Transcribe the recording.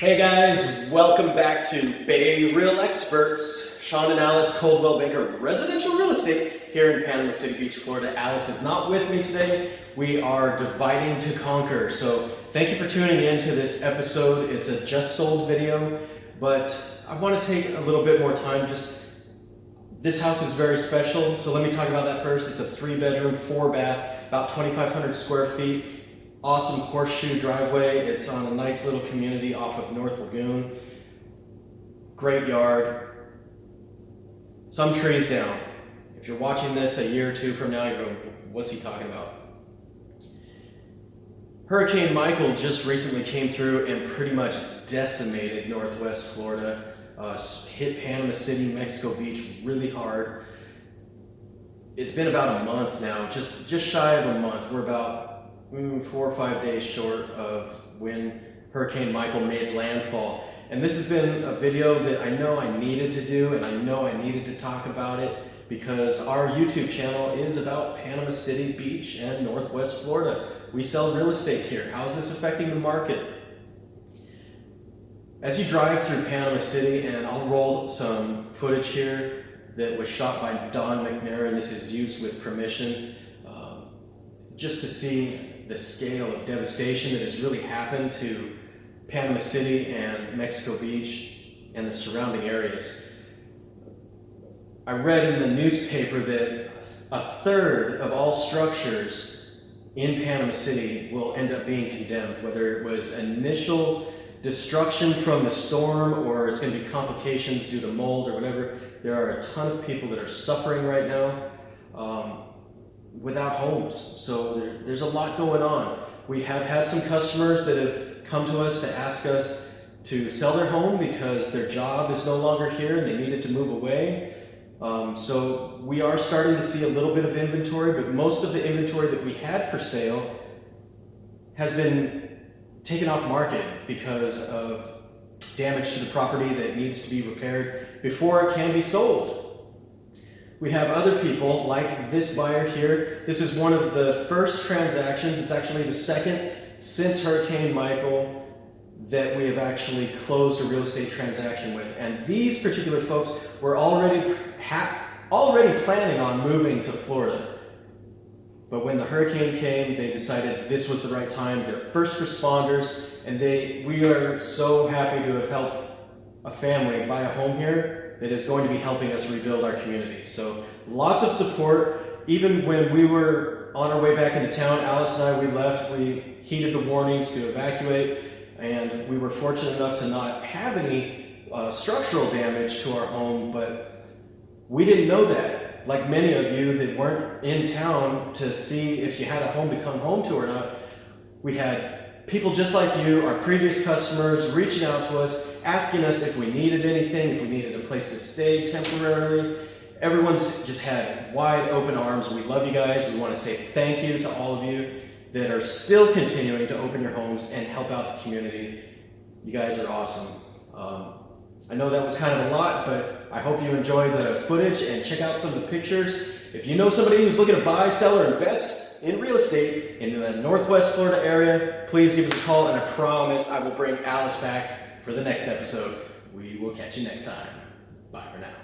Hey guys, welcome back to Bay Real Experts. Sean and Alice, Coldwell Banker Residential Real Estate here in Panama City Beach, Florida. Alice is not with me today. We are dividing to conquer. So thank you for tuning in to this episode. It's a just sold video, but I want to take a little bit more time. This house is very special, so let me talk about that first. It's a 3-bedroom, 4-bath, about 2,500 square feet. Awesome horseshoe driveway. It's on a nice little community off of North Lagoon. Great yard. Some trees down. If you're watching this a year or two from now, you're going, what's he talking about? Hurricane Michael just recently came through and pretty much decimated Northwest Florida. Hit Panama City, Mexico Beach really hard. It's been about a month now, just shy of a month. We're about 4 or 5 days short of when Hurricane Michael made landfall. And this has been a video that I know I needed to do, and I know I needed to talk about it because our YouTube channel is about Panama City Beach and Northwest Florida. We sell real estate here. How is this affecting the market? As you drive through Panama City, and I'll roll some footage here that was shot by Don McNair, this is used with permission, just to see the scale of devastation that has really happened to Panama City and Mexico Beach and the surrounding areas. I read in the newspaper that a third of all structures in Panama City will end up being condemned, whether it was initial destruction from the storm or it's going to be complications due to mold or whatever. There are a ton of people that are suffering right now without homes. So there's a lot going on. We have had some customers that have come to us to ask us to sell their home because their job is no longer here and they needed to move away. So we are starting to see a little bit of inventory, but most of the inventory that we had for sale has been taken off market because of damage to the property that needs to be repaired before it can be sold. We have other people like this buyer here. This is one of the first transactions. It's actually the second since Hurricane Michael that we have actually closed a real estate transaction with. And these particular folks were already planning on moving to Florida. But when the hurricane came, they decided this was the right time. They're first responders, and we are so happy to have helped a family buy a home here that is going to be helping us rebuild our community. So lots of support. Even when we were on our way back into town, Alice and I, we left, we heeded the warnings to evacuate, and we were fortunate enough to not have any structural damage to our home, but we didn't know that. Like many of you that weren't in town to see if you had a home to come home to or not, we had people just like you, our previous customers, reaching out to us, asking us if we needed anything, if we needed a place to stay temporarily. Everyone's just had wide open arms. We love you guys. We want to say thank you to all of you that are still continuing to open your homes and help out the community. You guys are awesome. I know that was kind of a lot, but I hope you enjoy the footage and check out some of the pictures. If you know somebody who's looking to buy, sell, or invest in real estate in the Northwest Florida area, please give us a call, and I promise I will bring Alice back for the next episode. We will catch you next time. Bye for now.